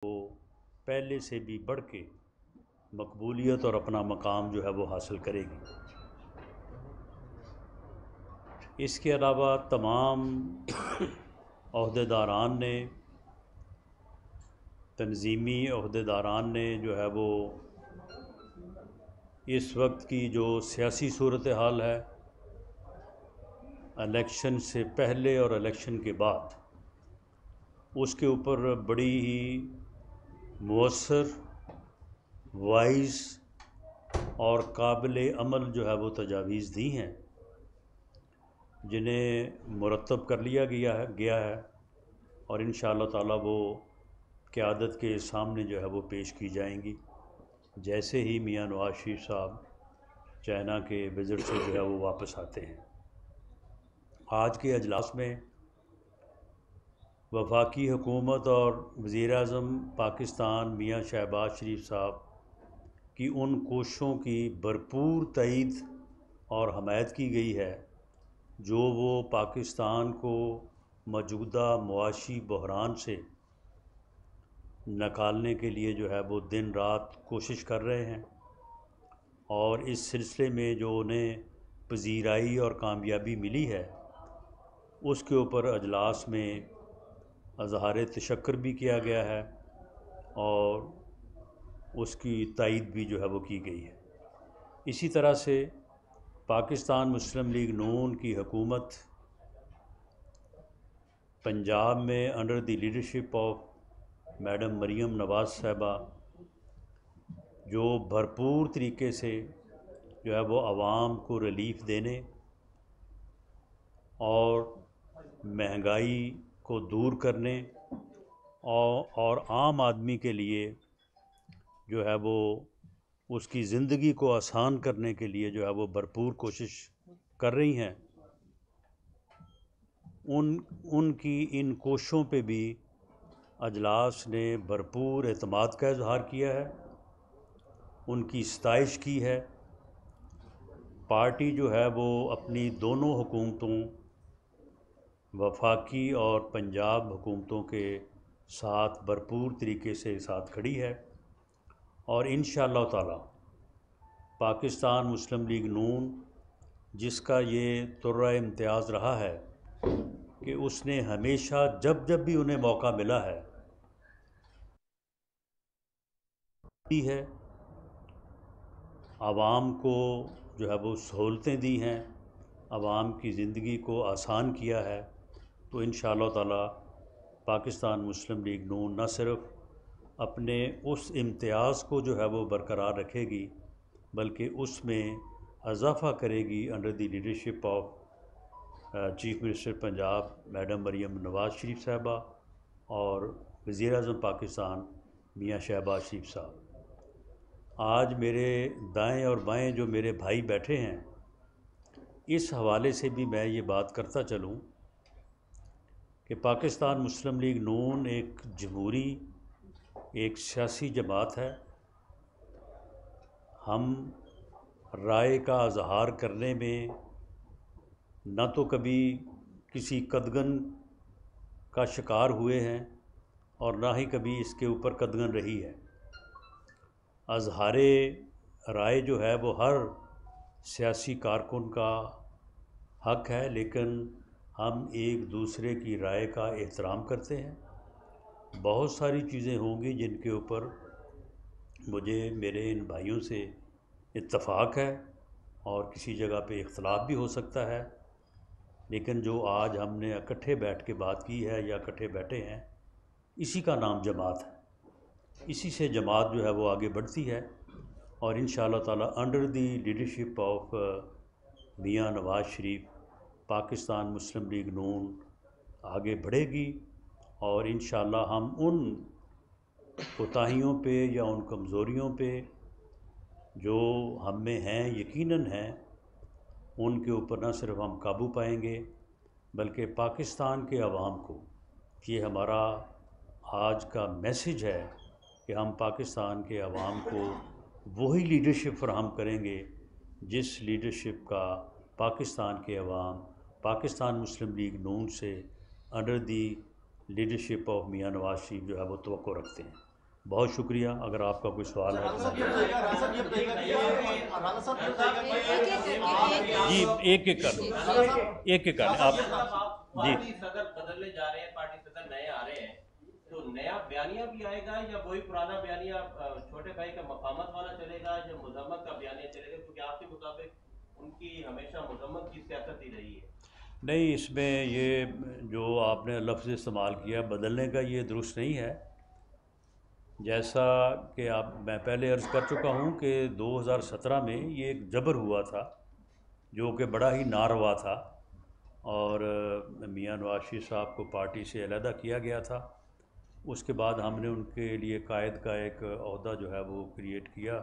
وہ پہلے سے بھی بڑھ کے مقبولیت اور اپنا مقام جو ہے وہ حاصل کرے گی۔ اس کے علاوہ تمام عہدیداران نے، تنظیمی عہدیداران نے جو ہے وہ اس وقت کی جو سیاسی صورتحال ہے، الیکشن سے پہلے اور الیکشن کے بعد، اس کے اوپر بڑی ہی مؤثر، وائز اور قابل عمل جو ہے وہ تجاویز دی ہیں، جنہیں مرتب کر لیا گیا ہے اور انشاءاللہ تعالی وہ قیادت کے سامنے جو ہے وہ پیش کی جائیں گی جیسے ہی میاں نواز شریف صاحب چائنا کے وزٹ سے جو ہے وہ واپس آتے ہیں۔ آج کے اجلاس میں وفاقی حکومت اور وزیر اعظم پاکستان میاں شہباز شریف صاحب کی ان کوششوں کی بھرپور تائید اور حمایت کی گئی ہے جو وہ پاکستان کو موجودہ معاشی بحران سے نکالنے کے لیے جو ہے وہ دن رات کوشش کر رہے ہیں، اور اس سلسلے میں جو انہیں پذیرائی اور کامیابی ملی ہے اس کے اوپر اجلاس میں اظہار تشکر بھی کیا گیا ہے اور اس کی تائید بھی جو ہے وہ کی گئی ہے۔ اسی طرح سے پاکستان مسلم لیگ نون کی حکومت پنجاب میں under the leadership of madam Maryam Nawaz صاحبہ جو بھرپور طریقے سے جو ہے وہ عوام کو ریلیف دینے اور مہنگائی کو دور کرنے اور عام آدمی کے لیے جو ہے وہ اس کی زندگی کو آسان کرنے کے لیے جو ہے وہ بھرپور کوشش کر رہی ہیں، ان کی ان کوششوں پہ بھی اجلاس نے بھرپور اعتماد کا اظہار کیا ہے، ان کی ستائش کی ہے۔ پارٹی جو ہے وہ اپنی دونوں حکومتوں، وفاقی اور پنجاب حکومتوں کے ساتھ بھرپور طریقے سے ساتھ کھڑی ہے، اور انشاءاللہ تعالی پاکستان مسلم لیگ نون، جس کا یہ ترہ امتیاز رہا ہے کہ اس نے ہمیشہ جب بھی انہیں موقع ملا ہے عوام کو جو ہے وہ سہولتیں دی ہیں، عوام کی زندگی کو آسان کیا ہے، تو انشاءاللہ تعالی پاکستان مسلم لیگ نون نہ صرف اپنے اس امتیاز کو جو ہے وہ برقرار رکھے گی بلکہ اس میں اضافہ کرے گی under the leadership of chief minister Punjab madam Maryam Nawaz Sharif صاحبہ اور وزیر اعظم پاکستان میاں شہباز شریف صاحب۔ آج میرے دائیں اور بائیں جو میرے بھائی بیٹھے ہیں، اس حوالے سے بھی میں یہ بات کرتا چلوں کہ پاکستان مسلم لیگ نون ایک جمہوری، ایک سیاسی جماعت ہے۔ ہم رائے کا اظہار کرنے میں نہ تو کبھی کسی قدغن کا شکار ہوئے ہیں اور نہ ہی کبھی اس کے اوپر قدغن رہی ہے۔ اظہار رائے جو ہے وہ ہر سیاسی کارکن کا حق ہے، لیکن ہم ایک دوسرے کی رائے کا احترام کرتے ہیں۔ بہت ساری چیزیں ہوں گی جن کے اوپر مجھے میرے ان بھائیوں سے اتفاق ہے اور کسی جگہ پہ اختلاف بھی ہو سکتا ہے، لیکن جو آج ہم نے اکٹھے بیٹھ کے بات کی ہے یا اکٹھے بیٹھے ہیں، اسی کا نام جماعت ہے۔ اسی سے جماعت جو ہے وہ آگے بڑھتی ہے، اور انشاءاللہ تعالی under the leadership of Mian Nawaz Sharif Pakistan Muslim league نون آگے بڑھے گی، اور انشاءاللہ ہم ان کوتاہیوں پہ یا ان کمزوریوں پہ جو ہم میں ہیں، یقیناً ہیں، ان کے اوپر نہ صرف ہم قابو پائیں گے بلکہ پاکستان کے عوام کو یہ ہمارا آج کا میسج ہے کہ ہم پاکستان کے عوام کو وہی لیڈرشپ فراہم کریں گے جس لیڈرشپ کا پاکستان کے عوام پاکستان مسلم لیگ نون سے under the leadership of Mian Nawaz Sharif جو ہے وہ توقع رکھتے ہیں۔ بہت شکریہ. اگر آپ کا کوئی سوال ہے تو جی ایک ایک کر ایک ایک کر آپ جی. پارٹی صدر بدلنے جا رہے ہیں، پارٹی صدر نئے آ رہے ہیں، تو نیا بیانیہ بھی آئے گا یا وہی پرانا بیانیہ چھوٹے بھائی کا مفاہمت والا چلے گا یا مذمت کا بیانیہ چلے گا؟ کیونکہ آپ کے مطابق ان کی ہمیشہ مذمت کی سیاست ہی رہی ہے. نہیں، اس میں یہ جو آپ نے لفظ استعمال کیا بدلنے کا، یہ درست نہیں ہے. جیسا کہ میں پہلے عرض کر چکا ہوں کہ 2017 میں یہ ایک جبر ہوا تھا جو کہ بڑا ہی ناروا تھا، اور میاں نواز شریف صاحب کو پارٹی سے علیحدہ کیا گیا تھا. اس کے بعد ہم نے ان کے لیے قائد کا ایک عہدہ جو ہے وہ کریٹ کیا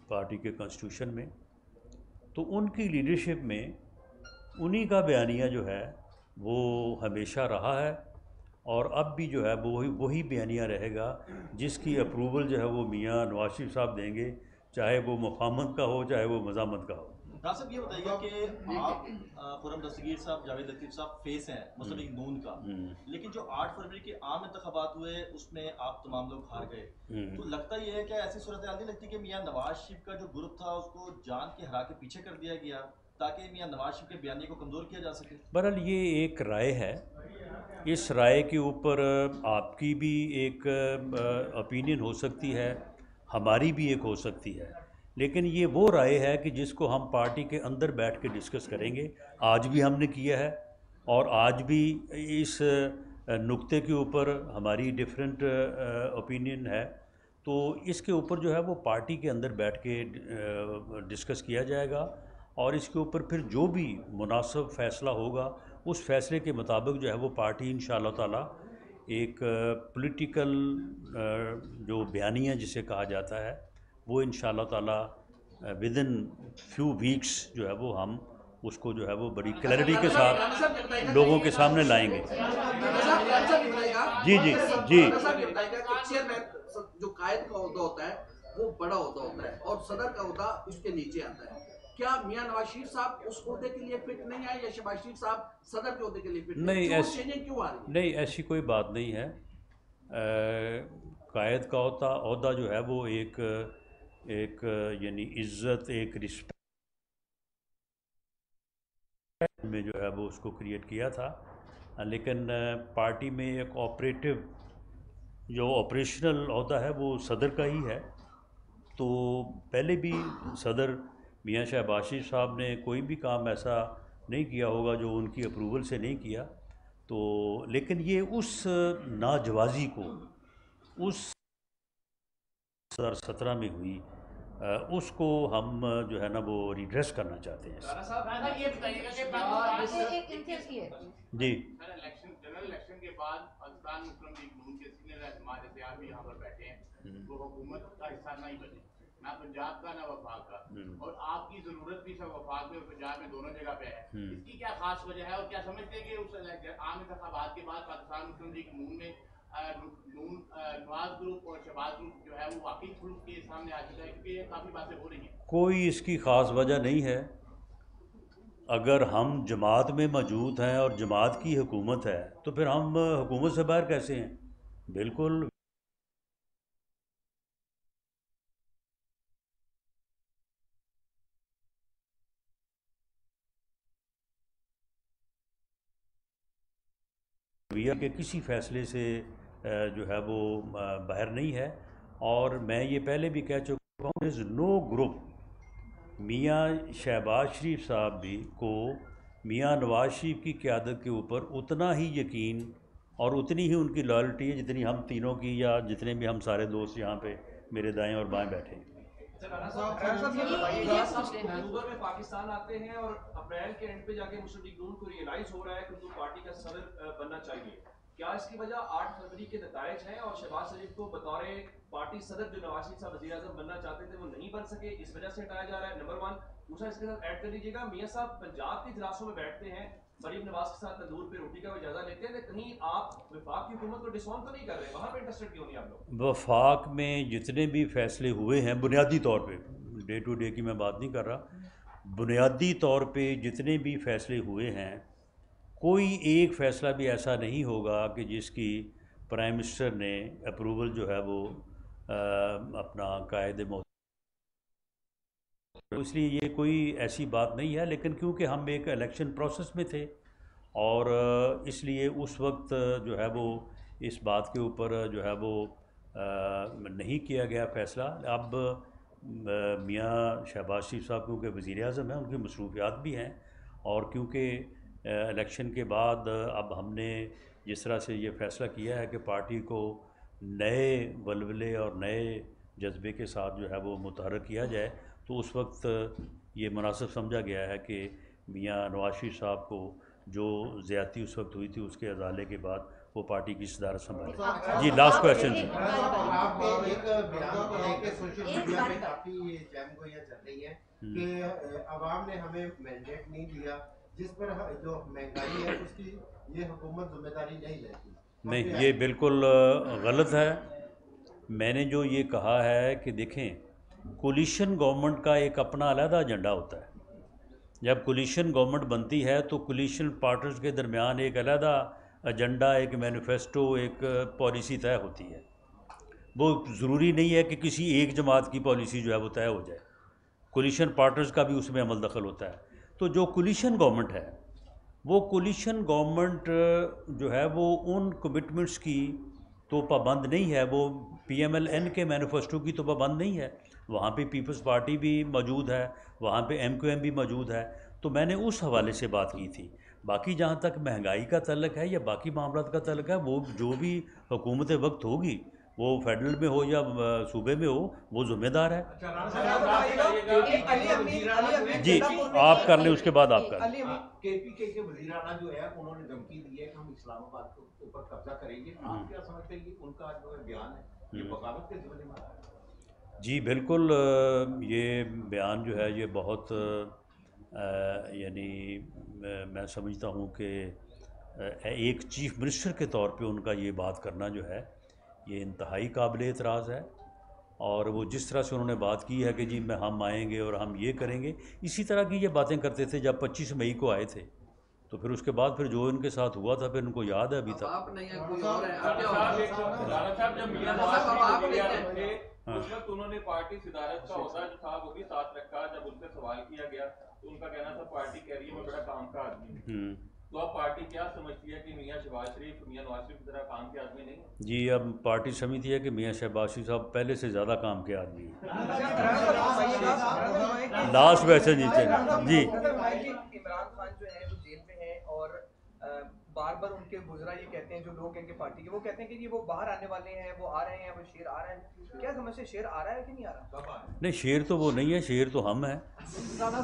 پارٹی کے کنسٹیٹیوشن میں. تو ان کی لیڈرشپ میں انہی کا بیانیہ جو ہے وہ ہمیشہ رہا ہے، اور اب بھی جو ہے وہی بیانیہ رہے گا جس کی اپروول جو ہے وہ میاں نواز شریف صاحب دیں گے، چاہے وہ مفاہمت کا ہو چاہے وہ مزاحمت کا ہو. ڈاکٹر صاحب یہ بتائیے کہ آپ خرم دستگیر صاحب، جاوید لطیف صاحب فیس ہیں مسلم لیگ نون کا، لیکن جو 8 فروری کے عام انتخابات ہوئے اس میں آپ تمام لوگ ہار گئے. تو لگتا یہ ہے کہ ایسی صورتحال نہیں لگتی کہ میاں نواز شریف کا جو گروپ تھا اس کو جان کے ہرا کے پیچھے کر دیا گیا تاکہ میاں نواز شریف کے بیانیے کو کمزور کیا جا سکے؟ بہرحال یہ ایک رائے ہے، اس رائے کے اوپر آپ کی بھی ایک اوپینین ہو سکتی ہے، ہماری بھی ایک ہو سکتی ہے، لیکن یہ وہ رائے ہے کہ جس کو ہم پارٹی کے اندر بیٹھ کے ڈسکس کریں گے. آج بھی ہم نے کیا ہے، اور آج بھی اس نقطے کے اوپر ہماری ڈیفرنٹ اوپینین ہے. تو اس کے اوپر جو ہے وہ پارٹی کے اندر بیٹھ کے ڈسکس کیا جائے گا، اور اس کے اوپر پھر جو بھی مناسب فیصلہ ہوگا اس فیصلے کے مطابق جو ہے وہ پارٹی انشاءاللہ تعالی ایک پولیٹیکل جو بیانیہ جسے کہا جاتا ہے وہ انشاءاللہ تعالی ودن فیو ویکس جو ہے وہ ہم اس کو جو ہے وہ بڑی کلیئرٹی کے ساتھ لوگوں کے سامنے لائیں گے. جی جی جی. جو قائد کا عہدہ ہوتا ہے وہ بڑا عہدہ ہوتا ہے اور صدر کا عہدہ اس کے نیچے آتا ہے. کیا میاں نواز شریف صاحب اس عہدے کے لیے فٹ نہیں آئے یا شہباز شریف صاحب صدر کے عہدے کے لیے فٹ نہیں؟ ایسی کوئی بات نہیں ہے. قائد کا عہدہ جو ہے وہ ایک یعنی عزت، ایک رسپیکٹ میں جو ہے وہ اس کو کریٹ کیا تھا، لیکن پارٹی میں ایک جو آپریشنل عہدہ ہے وہ صدر کا ہی ہے. تو پہلے بھی صدر میاں شہباز شریف صاحب نے کوئی بھی کام ایسا نہیں کیا ہوگا جو ان کی اپروول سے نہیں کیا. تو لیکن یہ اس ناجوازی کو اس 2017 میں ہوئی، اس کو ہم جو ہے نا وہ ریڈریس کرنا چاہتے ہیں. جی. جنرل الیکشن کے بعد پاکستان مسلم لیگ نون کے سینئر رہنما جیسے آپ بھی یہاں پر بیٹھے ہیں وہ حکومت کا حصہ نہیں بنے، نہ پنجاب کا نہ وفاق کا، اور آپ کی ضرورت بھی سب وفاق میں اور پنجاب میں دونوں جگہ پہ ہے. اس کی کیا خاص وجہ ہے، اور کیا سمجھتے ہیں کہ اس عام انتخابات کے بعد پاکستان مسلم لیگ نون میں نواز گروپ اور شہباز گروپ جو ہے وہ واقعی گروپ کے سامنے آ چکا ہے؟ کیونکہ یہ کافی باتیں ہو رہی ہیں. کوئی اس کی خاص وجہ نہیں ہے. اگر ہم جماعت میں موجود ہیں اور جماعت کی حکومت ہے تو پھر ہم حکومت سے باہر کیسے ہیں؟ بالکل. کے کسی فیصلے سے جو ہے وہ باہر نہیں ہے، اور میں یہ پہلے بھی کہہ چکا ہوں از نو گروپ میاں شہباز شریف صاحب بھی کو میاں نواز شریف کی قیادت کے اوپر اتنا ہی یقین اور اتنی ہی ان کی لائلٹی ہے جتنی ہم تینوں کی یا جتنے بھی ہم سارے دوست یہاں پہ میرے دائیں اور بائیں بیٹھے ہیں. اکتوبر میں پاکستان آتے ہیں اور اپریل کے اینڈ پہ جا کے مسلم لیگ نون کو ریئلائز ہو رہا ہے کہ ان کو پارٹی کا صدر بننا چاہیے. کیا اس کی وجہ 8 فروری کے نتائج ہیں اور شہباز شریف کو بطور پارٹی صدر جو نواز شریف صاحب وزیر اعظم بننا چاہتے تھے وہ نہیں بن سکے، اس وجہ سے ہٹایا جا رہا ہے؟ نمبر 1. دوسرا اس کے ساتھ ایڈ کر لیجیے گا، میاں صاحب پنجاب کے اجلاسوں میں بیٹھتے ہیں، مریم نواز کے ساتھ تندور پہ روٹی کا اجازہ لیتے ہیں، کہیں آپ وفاق کی حکومت کو ڈسون تو نہیں کر رہے؟ وہاں پہ انٹرسٹڈ کیوں نہیں آپ لوگ؟ وفاق میں جتنے بھی فیصلے ہوئے ہیں بنیادی طور پہ، ڈے ٹو ڈے کی میں بات نہیں کر رہا، بنیادی طور پہ جتنے بھی فیصلے ہوئے ہیں کوئی ایک فیصلہ بھی ایسا نہیں ہوگا کہ جس کی پرائم منسٹر نے اپروول جو ہے وہ اپنا قائد اس لیے یہ کوئی ایسی بات نہیں ہے، لیکن کیونکہ ہم ایک الیکشن پروسیس میں تھے اور اس لیے اس وقت جو ہے وہ اس بات کے اوپر جو ہے وہ نہیں کیا گیا فیصلہ۔ اب میاں شہباز شریف صاحب کیونکہ وزیر اعظم ہیں، ان کی مصروفیات بھی ہیں، اور کیونکہ الیکشن کے بعد اب ہم نے جس طرح سے یہ فیصلہ کیا ہے کہ پارٹی کو نئے ولولے اور نئے جذبے کے ساتھ جو ہے وہ متحرک کیا جائے، تو اس وقت یہ مناسب سمجھا گیا ہے کہ میاں نواز شریف صاحب کو جو زیادتی اس وقت ہوئی تھی اس کے ازالے کے بعد وہ پارٹی کی صدارت سنبھالے۔ جی لاسٹ کویشچن جی۔ آپ ایک بیان کو لے کے سوشل میڈیا پہ کافی جیم گوئیاں چل رہی ہیں کہ عوام نے ہمیں مینڈیٹ نہیں دیا، جس پر جو مہنگائی ہے اس کی یہ حکومت ذمہ داری نہیں لیتی۔ نہیں، یہ بالکل غلط ہے۔ میں نے جو یہ کہا ہے کہ دیکھیں، کولیشن گورنمنٹ کا ایک اپنا علیحدہ ایجنڈا ہوتا ہے۔ جب کولیشن گورنمنٹ بنتی ہے تو کولیشن پارٹنرز کے درمیان ایک علیحدہ ایجنڈا، ایک مینیفیسٹو، ایک پالیسی طے ہوتی ہے۔ وہ ضروری نہیں ہے کہ کسی ایک جماعت کی پالیسی جو ہے وہ طے ہو جائے، کولیشن پارٹنرز کا بھی اس میں عمل دخل ہوتا ہے۔ تو جو کولیشن گورنمنٹ ہے، وہ کولیشن گورنمنٹ جو ہے وہ ان کمٹمنٹس کی تو پابند نہیں ہے، وہ پی ایم ایل این کے مینیفیسٹو کی تو پابند نہیں ہے۔ وہاں پہ پیپلز پارٹی بھی موجود ہے، وہاں پہ ایم کیو ایم بھی موجود ہے، تو میں نے اس حوالے سے بات کی تھی۔ باقی جہاں تک مہنگائی کا تعلق ہے یا باقی معاملات کا تعلق ہے، وہ جو بھی حکومت وقت ہوگی، وہ فیڈرل میں ہو یا صوبے میں ہو، وہ ذمہ دار ہے۔ جی آپ کر لیں، اس کے بعد آپ کر لیں۔ کے پی کے وزیر اعلیٰ جو ہے انہوں نے دھمکی دی ہے کہ ہم اسلام آباد کے اوپر قبضہ کریں گے، آپ کیا سمجھتے ہیں کہ ان کا جو بیان ہے یہ بغاوت کے ذمہ دار ہے؟ جی بالکل، یہ بیان جو ہے یہ بہت یعنی میں سمجھتا ہوں کہ ایک چیف منسٹر کے طور پہ ان کا یہ بات کرنا جو ہے یہ انتہائی قابل اعتراض ہے۔ اور وہ جس طرح سے انہوں نے بات کی ہے کہ جی ہم آئیں گے اور ہم یہ کریں گے، اسی طرح کی یہ باتیں کرتے تھے جب 25 مئی کو آئے تھے، تو پھر اس کے بعد پھر جو ان کے ساتھ ہوا تھا پھر ان کو یاد ہے ابھی تک۔ آپ نہیں ہیں، کوئی اور ہے۔ اس وقت انہوں نے پارٹی صدارت کا عہدہ جو تھا وہ بھی ساتھ رکھا۔ جب ان سے سوال کیا گیا تو ان کا کہنا تھا پارٹی کہہ رہی ہے میں بڑا کام کا آدمی ہوں۔ تو اب پارٹی کیا سمجھتی ہے کہ میاں شہباز شریف میاں نواز شریف کی طرح کام کے آدمی نہیں؟ جی اب پارٹی سمجھتی ہے کہ میاں شہباز شریف صاحب پہلے سے زیادہ کام کے آدمی ہیں۔ لاسٹ ویسے جی عمران خان جو ہے وہ جیل میں ہیں اور بار بار ان کے گزرا یہ کہتے ہیں جو لوگ ان کے پارٹی کے، وہ کہتے ہیں کہ وہ باہر آنے والے ہیں، وہ آ رہے ہیں، وہ شیر آ رہے ہیں۔ کیا سمجھتے شیر آ رہا ہے کہ نہیں آ رہا؟ نہیں، شیر تو وہ نہیں ہے، شیر تو ہم ہیں۔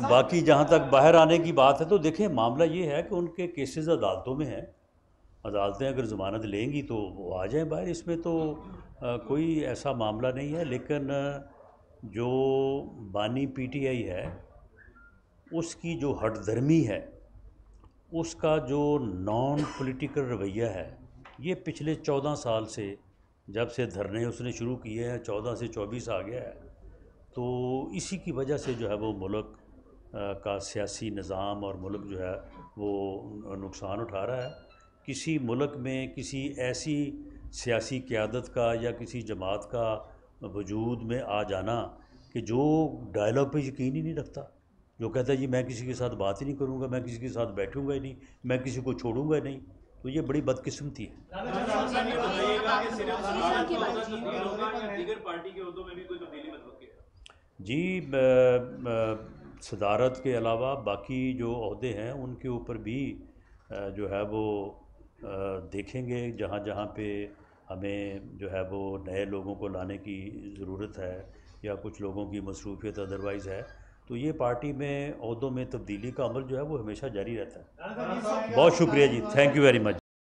باقی جہاں تک باہر آنے کی بات ہے تو دیکھیں معاملہ یہ ہے کہ ان کے کیسز عدالتوں میں ہیں، عدالتیں اگر ضمانت لیں گی تو وہ آ جائیں باہر، اس میں تو کوئی ایسا معاملہ نہیں ہے۔ لیکن جو بانی پی ٹی آئی ہے اس کی جو ہٹ دھرمی ہے، اس کا جو نان پولیٹیکل رویہ ہے، یہ پچھلے 14 سال سے جب سے دھرنے اس نے شروع کیے ہیں، 14 سے 24 آ گیا ہے، تو اسی کی وجہ سے جو ہے وہ ملک کا سیاسی نظام اور ملک جو ہے وہ نقصان اٹھا رہا ہے۔ کسی ملک میں کسی ایسی سیاسی قیادت کا یا کسی جماعت کا وجود میں آ جانا کہ جو ڈائلاگ پہ یقین ہی نہیں رکھتا، جو کہتا ہے جی میں کسی کے ساتھ بات ہی نہیں کروں گا، میں کسی کے ساتھ بیٹھوں گا ہی نہیں، میں کسی کو چھوڑوں گا ہی نہیں، تو یہ بڑی بدقسمتی ہے۔ جی صدارت کے علاوہ باقی جو عہدے ہیں ان کے اوپر بھی جو ہے وہ دیکھیں گے، جہاں جہاں پہ ہمیں جو ہے وہ نئے لوگوں کو لانے کی ضرورت ہے یا کچھ لوگوں کی مصروفیت ادروائز ہے، تو یہ پارٹی میں عہدوں میں تبدیلی کا عمل جو ہے وہ ہمیشہ جاری رہتا ہے۔ بہت شکریہ جی، تھینک یو ویری مچ۔